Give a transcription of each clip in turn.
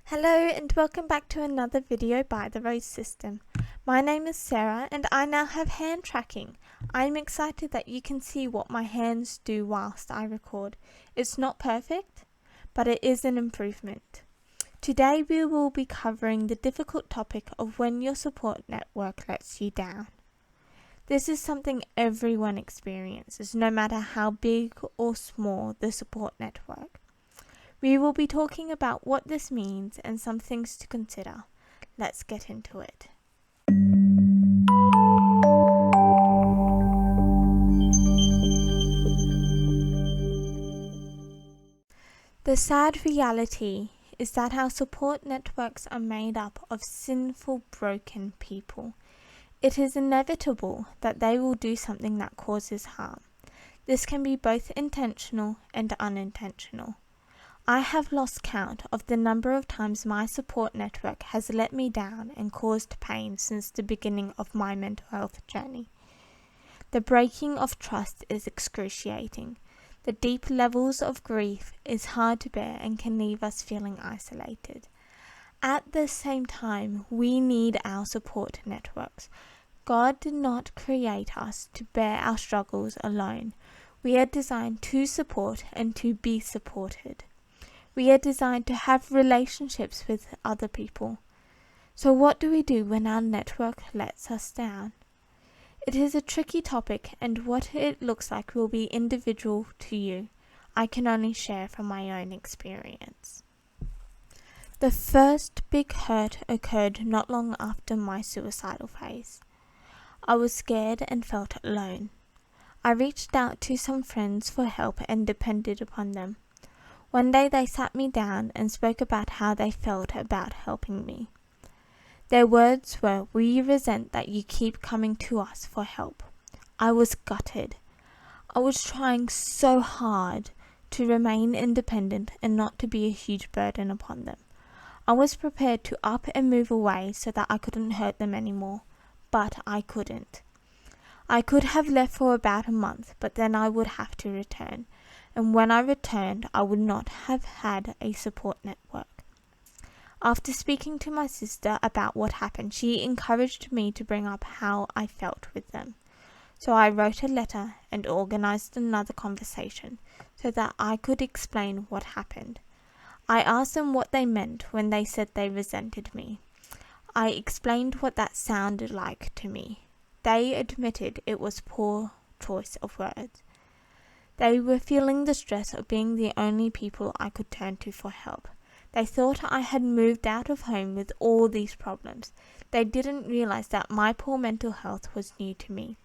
Hello and welcome back to another video by the Rose System. My name is Sarah and I now have hand tracking. I'm excited that you can see what my hands do whilst I record. It's not perfect, but it is an improvement. Today we will be covering the difficult topic of when your support network lets you down. This is something everyone experiences, no matter how big or small the support network. We will be talking about what this means and some things to consider. Let's get into it. The sad reality is that our support networks are made up of sinful, broken people. It is inevitable that they will do something that causes harm. This can be both intentional and unintentional. I have lost count of the number of times my support network has let me down and caused pain since the beginning of my mental health journey. The breaking of trust is excruciating. The deep levels of grief is hard to bear and can leave us feeling isolated. At the same time, we need our support networks. God did not create us to bear our struggles alone. We are designed to support and to be supported. We are designed to have relationships with other people. So what do we do when our network lets us down? It is a tricky topic, and what it looks like will be individual to you. I can only share from my own experience. The first big hurt occurred not long after my suicidal phase. I was scared and felt alone. I reached out to some friends for help and depended upon them. One day they sat me down and spoke about how they felt about helping me. Their words were, "We resent that you keep coming to us for help." I was gutted. I was trying so hard to remain independent and not to be a huge burden upon them. I was prepared to up and move away so that I couldn't hurt them anymore, but I couldn't. I could have left for about a month, but then I would have to return. And when I returned, I would not have had a support network. After speaking to my sister about what happened, she encouraged me to bring up how I felt with them. So I wrote a letter and organized another conversation so that I could explain what happened. I asked them what they meant when they said they resented me. I explained what that sounded like to me. They admitted it was poor choice of words. They were feeling the stress of being the only people I could turn to for help. They thought I had moved out of home with all these problems. They didn't realize that my poor mental health was new to me.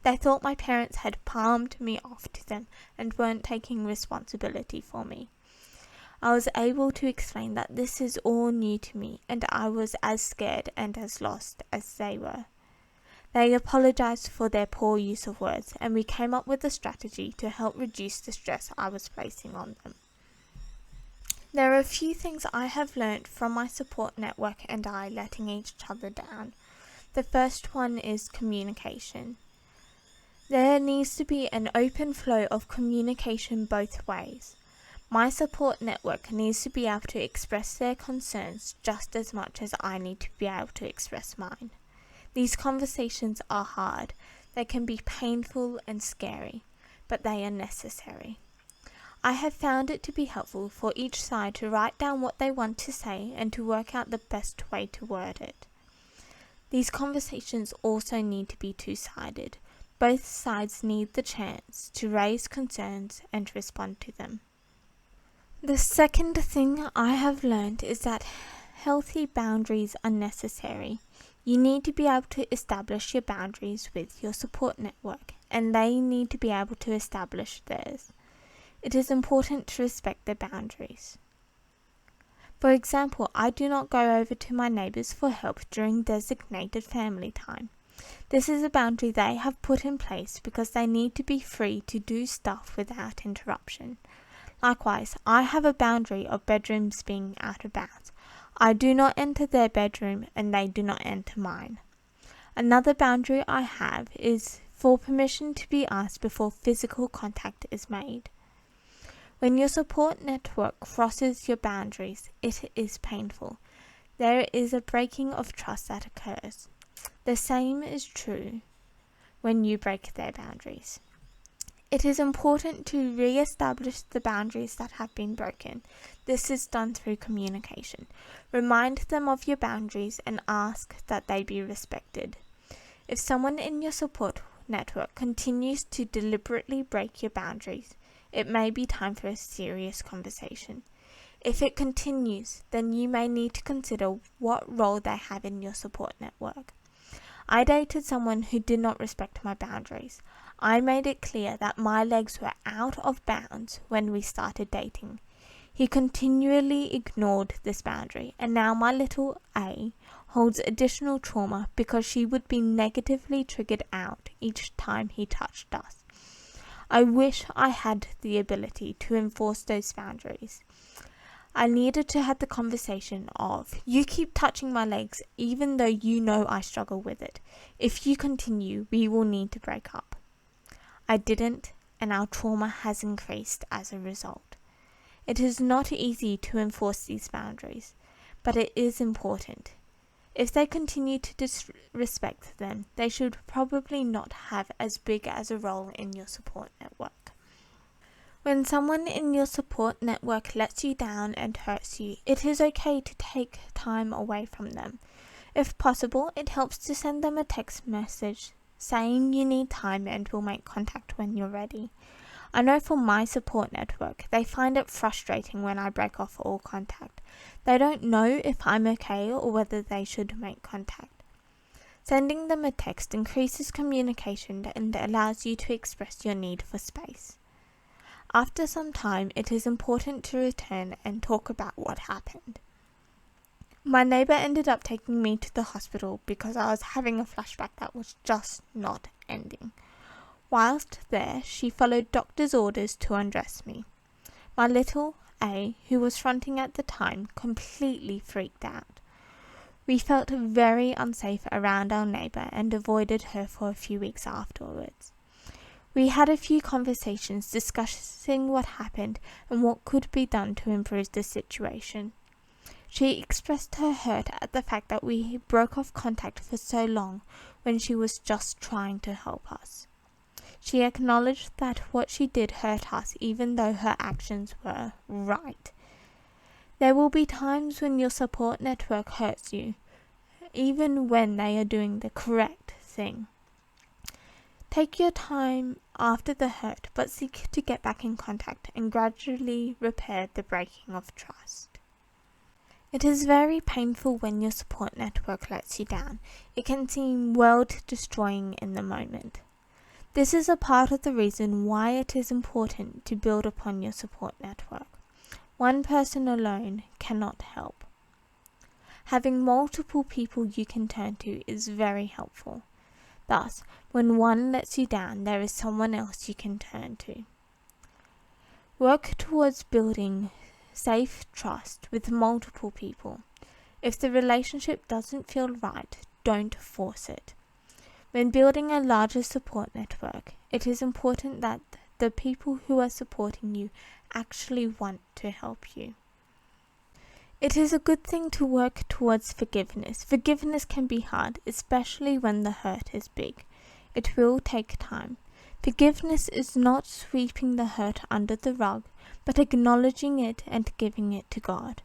They thought my parents had palmed me off to them and weren't taking responsibility for me. I was able to explain that this is all new to me and I was as scared and as lost as they were. They apologized for their poor use of words, and we came up with a strategy to help reduce the stress I was placing on them. There are a few things I have learnt from my support network and I letting each other down. The first one is communication. There needs to be an open flow of communication both ways. My support network needs to be able to express their concerns just as much as I need to be able to express mine. These conversations are hard. They can be painful and scary, but they are necessary. I have found it to be helpful for each side to write down what they want to say and to work out the best way to word it. These conversations also need to be two-sided. Both sides need the chance to raise concerns and respond to them. The second thing I have learned is that healthy boundaries are necessary. You need to be able to establish your boundaries with your support network, and they need to be able to establish theirs. It is important to respect their boundaries. For example, I do not go over to my neighbours for help during designated family time. This is a boundary they have put in place because they need to be free to do stuff without interruption. Likewise, I have a boundary of bedrooms being out of bounds. I do not enter their bedroom and they do not enter mine. Another boundary I have is for permission to be asked before physical contact is made. When your support network crosses your boundaries, it is painful. There is a breaking of trust that occurs. The same is true when you break their boundaries. It is important to re-establish the boundaries that have been broken. This is done through communication. Remind them of your boundaries and ask that they be respected. If someone in your support network continues to deliberately break your boundaries, it may be time for a serious conversation. If it continues, then you may need to consider what role they have in your support network. I dated someone who did not respect my boundaries. I made it clear that my legs were out of bounds when we started dating. He continually ignored this boundary, and now my little A holds additional trauma because she would be negatively triggered out each time he touched us. I wish I had the ability to enforce those boundaries. I needed to have the conversation of, you keep touching my legs even though you know I struggle with it. If you continue, we will need to break up. I didn't, and our trauma has increased as a result. It is not easy to enforce these boundaries, but it is important. If they continue to disrespect them, they should probably not have as big as a role in your support network. When someone in your support network lets you down and hurts you, it is okay to take time away from them. If possible, it helps to send them a text message saying you need time and will make contact when you're ready. I know for my support network, they find it frustrating when I break off all contact. They don't know if I'm okay or whether they should make contact. Sending them a text increases communication and allows you to express your need for space. After some time, it is important to return and talk about what happened. My neighbour ended up taking me to the hospital because I was having a flashback that was just not ending. Whilst there, she followed doctor's orders to undress me. My little A, who was fronting at the time, completely freaked out. We felt very unsafe around our neighbour and avoided her for a few weeks afterwards. We had a few conversations discussing what happened and what could be done to improve the situation. She expressed her hurt at the fact that we broke off contact for so long when she was just trying to help us. She acknowledged that what she did hurt us even though her actions were right. There will be times when your support network hurts you, even when they are doing the correct thing. Take your time after the hurt, but seek to get back in contact and gradually repair the breaking of trust. It is very painful when your support network lets you down. It can seem world-destroying in the moment. This is a part of the reason why it is important to build upon your support network. One person alone cannot help. Having multiple people you can turn to is very helpful. Thus, when one lets you down, there is someone else you can turn to. Work towards building safe trust with multiple people. If the relationship doesn't feel right, don't force it. When building a larger support network, it is important that the people who are supporting you actually want to help you. It is a good thing to work towards forgiveness. Forgiveness can be hard, especially when the hurt is big. It will take time. Forgiveness is not sweeping the hurt under the rug, but acknowledging it and giving it to God.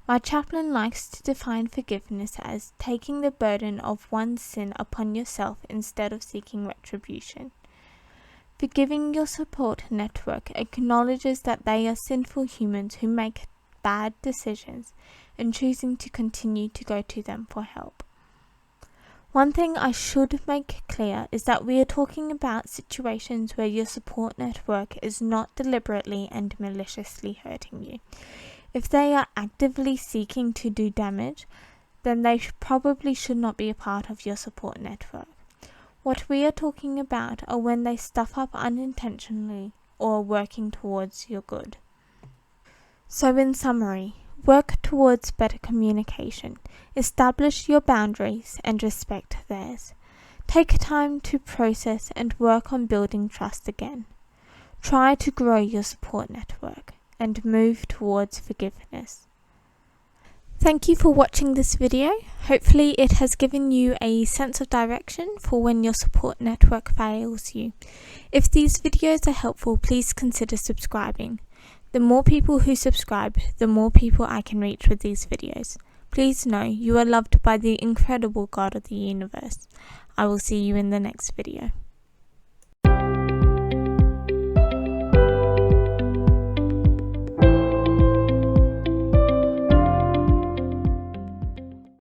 My chaplain likes to define forgiveness as taking the burden of one's sin upon yourself instead of seeking retribution. Forgiving your support network acknowledges that they are sinful humans who make bad decisions and choosing to continue to go to them for help. One thing I should make clear is that we are talking about situations where your support network is not deliberately and maliciously hurting you. If they are actively seeking to do damage, then they probably should not be a part of your support network. What we are talking about are when they stuff up unintentionally or are working towards your good. So in summary, work towards better communication, establish your boundaries and respect theirs. Take time to process and work on building trust again. Try to grow your support network and move towards forgiveness. Thank you for watching this video. Hopefully it has given you a sense of direction for when your support network fails you. If these videos are helpful, please consider subscribing. The more people who subscribe, the more people I can reach with these videos. Please know you are loved by the incredible God of the universe. I will see you in the next video.